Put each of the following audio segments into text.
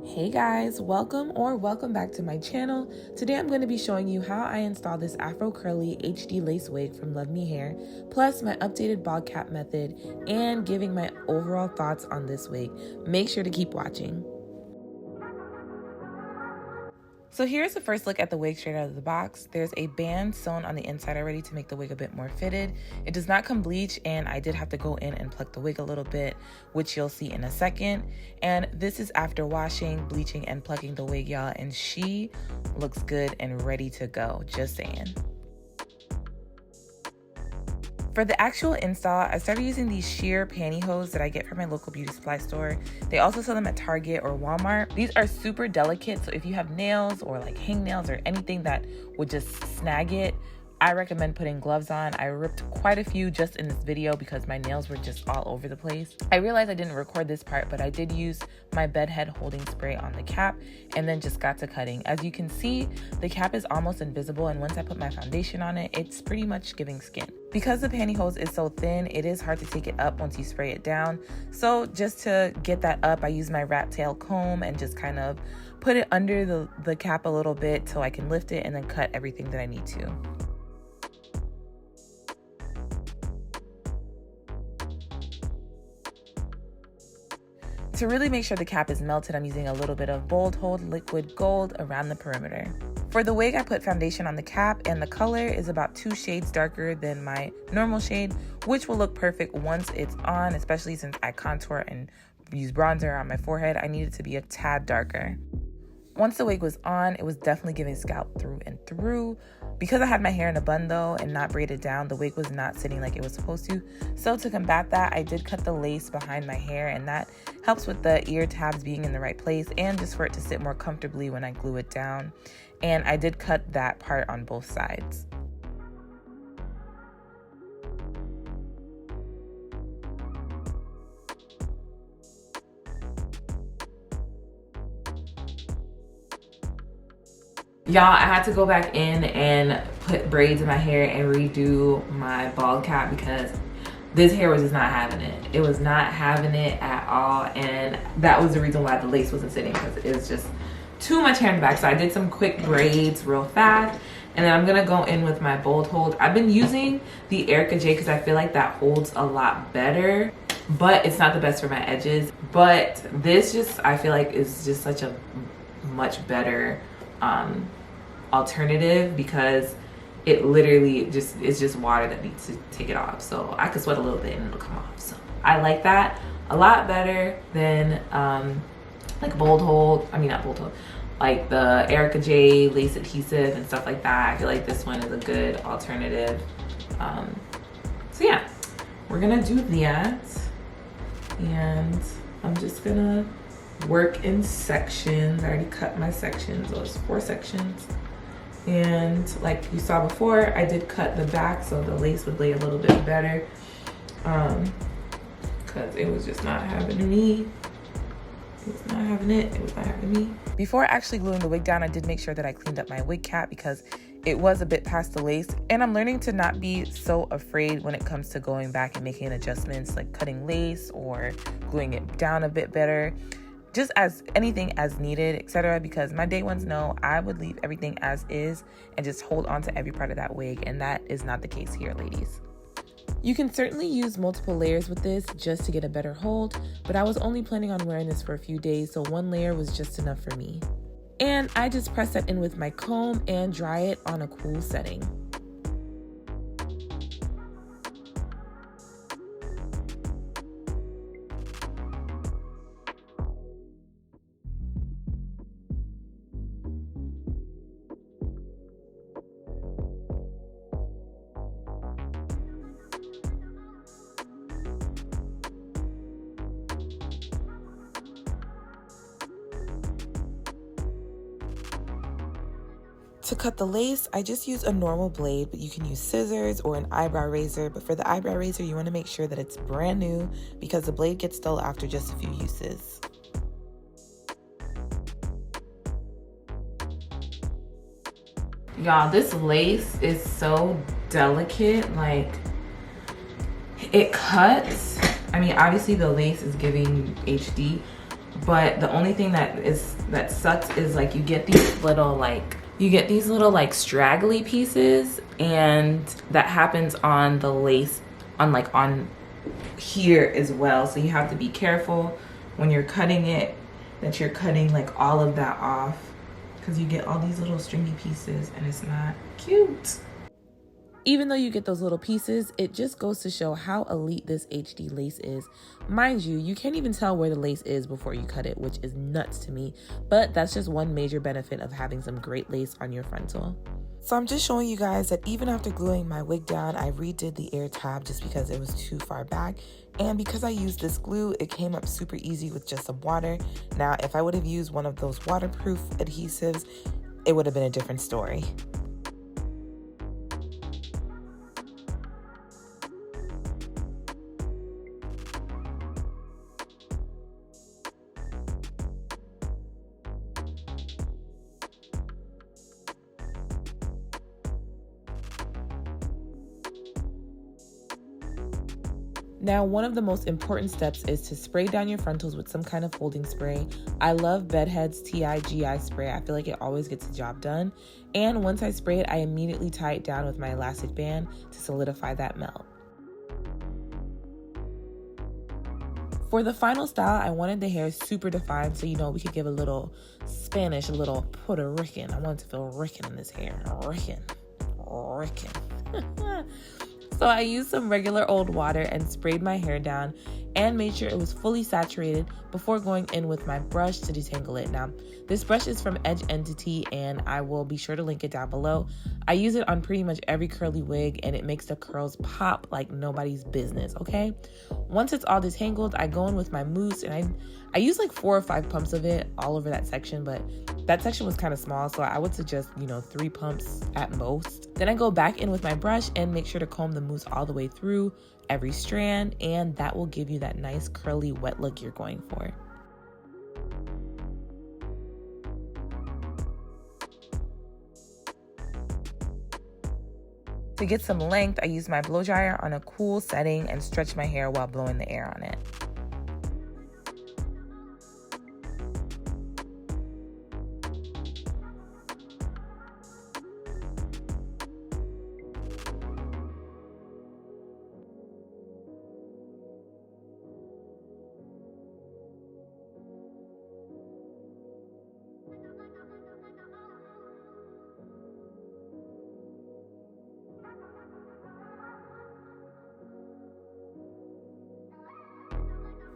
Hey guys, welcome back to my channel. Today I'm going to be showing you how I installed this Afro Curly HD lace wig from Luvmehair, plus my updated bald cap method, and giving my overall thoughts on this wig. Make sure to keep watching. So here's the first look at the wig straight out of the box. There's a band sewn on the inside already to make the wig a bit more fitted. It does not come bleached, and I did have to go in and pluck the wig a little bit, which you'll see in a second. And this is after washing, bleaching, and plucking the wig, y'all, and she looks good and ready to go, just saying. For the actual install, I started using these sheer pantyhose that I get from my local beauty supply store. They also sell them at Target or Walmart. These are super delicate, so if you have nails or like hangnails or anything that would just snag it, I recommend putting gloves on. I ripped quite a few just in this video because my nails were just all over the place. I realized I didn't record this part, but I did use my bedhead holding spray on the cap and then just got to cutting. As you can see, the cap is almost invisible, and once I put my foundation on it, it's pretty much giving skin. Because the pantyhose is so thin, it is hard to take it up once you spray it down. So just to get that up, I use my rat tail comb and just kind of put it under the cap a little bit so I can lift it and then cut everything that I need to. To really make sure the cap is melted, I'm using a little bit of Bold Hold liquid gold around the perimeter. For the wig, I put foundation on the cap, and the color is about 2 shades darker than my normal shade, which will look perfect once it's on, especially since I contour and use bronzer on my forehead. I need it to be a tad darker. Once the wig was on, it was definitely giving scalp through and through. Because I had my hair in a bun though and not braided down, the wig was not sitting like it was supposed to. So to combat that, I did cut the lace behind my hair, and that helps with the ear tabs being in the right place and just for it to sit more comfortably when I glue it down. And I did cut that part on both sides. Y'all, I had to go back in and put braids in my hair and redo my bald cap because this hair was just not having it. It was not having it at all, and that was the reason why the lace wasn't sitting, because it was just too much hair in the back. So I did some quick braids real fast, and then I'm gonna go in with my Bold Hold. I've been using the Erica J because I feel like that holds a lot better, but it's not the best for my edges. But this just, I feel like, is just such a much better alternative because it literally just is just water that needs to take it off. So I could sweat a little bit and it'll come off. So I like that a lot better than like Bold Hold. I mean, not Bold Hold, like the Erica J lace adhesive and stuff like that. I feel like this one is a good alternative. So yeah, we're gonna do that, and I'm just gonna work in sections. I already cut my sections. Those 4 sections. And like you saw before, I did cut the back so the lace would lay a little bit better, because it was just not having me. It was not having it. It was not having me. Before actually gluing the wig down, I did make sure that I cleaned up my wig cap because it was a bit past the lace, and I'm learning to not be so afraid when it comes to going back and making adjustments like cutting lace or gluing it down a bit better. Just as anything as needed, etc., because my day ones know I would leave everything as is and just hold on to every part of that wig, and that is not the case here, ladies. You can certainly use multiple layers with this just to get a better hold, but I was only planning on wearing this for a few days, so 1 layer was just enough for me. And I just press that in with my comb and dry it on a cool setting. To cut the lace, I just use a normal blade, but you can use scissors or an eyebrow razor. But for the eyebrow razor, you want to make sure that it's brand new because the blade gets dull after just a few uses. Y'all, this lace is so delicate, like it cuts. I mean, obviously the lace is giving HD, but the only thing that sucks is like you get these little like straggly pieces, and that happens on the lace on here as well. So you have to be careful when you're cutting it that you're cutting like all of that off, because you get all these little stringy pieces and it's not cute. Even though you get those little pieces, it just goes to show how elite this HD lace is. Mind you, you can't even tell where the lace is before you cut it, which is nuts to me. But that's just one major benefit of having some great lace on your frontal. So I'm just showing you guys that even after gluing my wig down, I redid the ear tab just because it was too far back. And because I used this glue, it came up super easy with just some water. Now, if I would have used one of those waterproof adhesives, it would have been a different story. Now, one of the most important steps is to spray down your frontals with some kind of holding spray. I love Bedhead's TIGI spray. I feel like it always gets the job done. And once I spray it, I immediately tie it down with my elastic band to solidify that melt. For the final style, I wanted the hair super defined so, you know, we could give a little Spanish, a little Puerto Rican. I wanted to feel Rican in this hair. Rican. So I used some regular old water and sprayed my hair down and made sure it was fully saturated before going in with my brush to detangle it. Now, this brush is from Edge Entity and I will be sure to link it down below. I use it on pretty much every curly wig and it makes the curls pop like nobody's business, okay? Once it's all detangled, I go in with my mousse and I use like 4 or 5 pumps of it all over that section, but that section was kind of small, so I would suggest, you know, 3 pumps at most. Then I go back in with my brush and make sure to comb the mousse all the way through every strand, and that will give you that nice curly wet look you're going for. To get some length, I use my blow dryer on a cool setting and stretch my hair while blowing the air on it.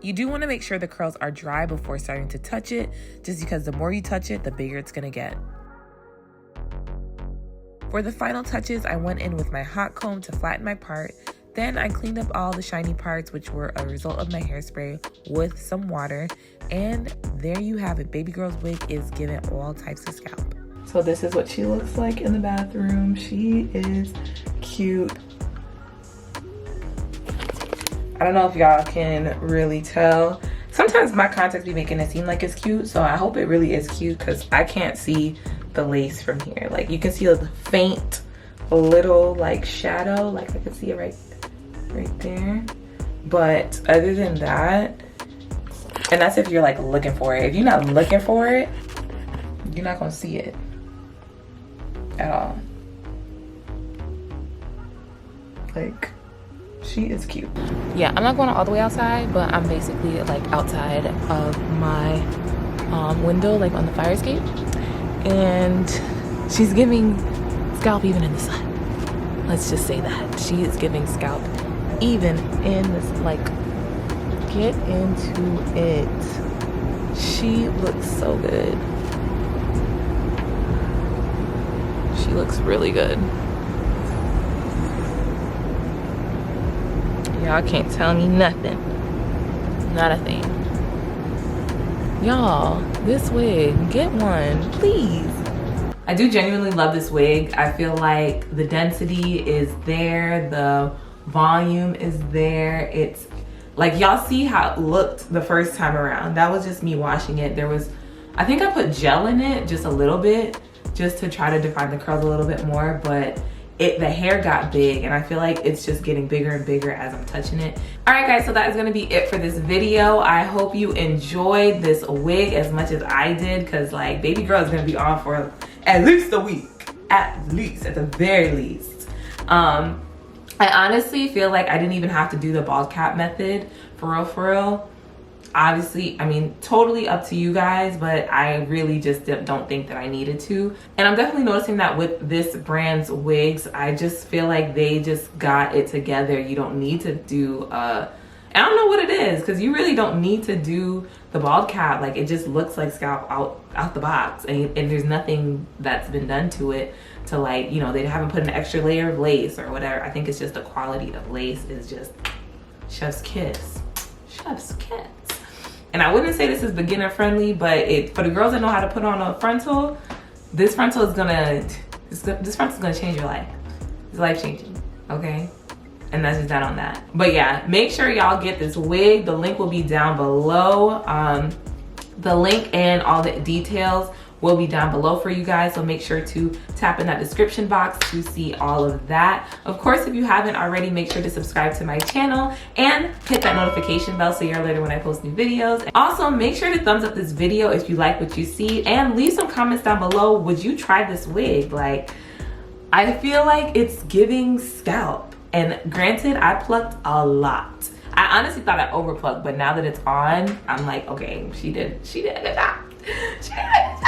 You do want to make sure the curls are dry before starting to touch it, just because the more you touch it, the bigger it's going to get. For the final touches, I went in with my hot comb to flatten my part. Then I cleaned up all the shiny parts, which were a result of my hairspray, with some water. And there you have it. Baby girl's wig is giving all types of scalp. So this is what she looks like in the bathroom. She is cute. I don't know if y'all can really tell. Sometimes my contacts be making it seem like it's cute, so I hope it really is cute because I can't see the lace from here. Like you can see a faint little like shadow, like I can see it right there. But other than that, and that's if you're like looking for it. If you're not looking for it, you're not gonna see it at all. Like, she is cute. Yeah, I'm not going all the way outside, but I'm basically like outside of my window, like on the fire escape. And she's giving scalp even in the sun. Let's just say that. She is giving scalp even in this, like, get into it. She looks so good. She looks really good. Y'all can't tell me nothing. Not a thing. Y'all, this wig, get one, please. I do genuinely love this wig. I feel like the density is there, the volume is there. It's like, y'all see how it looked the first time around. That was just me washing it. There was, I think I put gel in it just a little bit, just to try to define the curls a little bit more, but the hair got big, and I feel like it's just getting bigger and bigger as I'm touching it. All right guys, so that is gonna be it for this video. I hope you enjoyed this wig as much as I did, because like baby girl is gonna be on for at least a week, at the very least. I honestly feel like I didn't even have to do the bald cap method, for real. Obviously, I mean, totally up to you guys, but I really just don't think that I needed to. And I'm definitely noticing that with this brand's wigs, I just feel like they just got it together. You don't need to do, I don't know what it is, because you really don't need to do the bald cap. Like, it just looks like scalp out the box, and there's nothing that's been done to it to, like, you know, they haven't put an extra layer of lace or whatever. I think it's just the quality of lace is just chef's kiss. Chef's kiss. And I wouldn't say this is beginner friendly, but for the girls that know how to put on a frontal, this frontal is gonna change your life. It's life changing, okay? And that's just that on that. But yeah, make sure y'all get this wig. The link will be down below. The link and all the details will be down below for you guys, so make sure to tap in that description box to see all of that. Of course, if you haven't already, make sure to subscribe to my channel and hit that notification bell so you're alerted when I post new videos. Also, make sure to thumbs up this video if you like what you see, and leave some comments down below. Would you try this wig? Like, I feel like it's giving scalp, and granted, I plucked a lot. I honestly thought I overplucked, but now that it's on, I'm like, okay, she did a good job. She did a good job.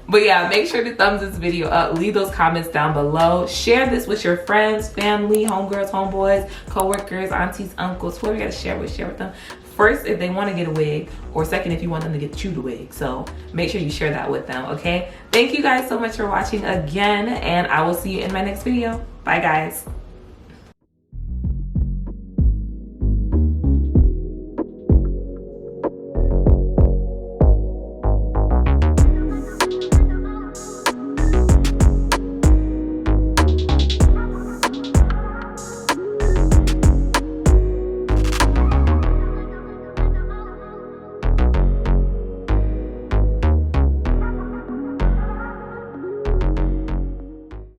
But yeah, make sure to thumbs this video up, leave those comments down below, share this with your friends, family, homegirls, homeboys, co-workers, aunties, uncles, whoever you gotta share with them. First, if they want to get a wig, or second, if you want them to get you the wig. So make sure you share that with them, okay? Thank you guys so much for watching again, and I will see you in my next video. Bye guys.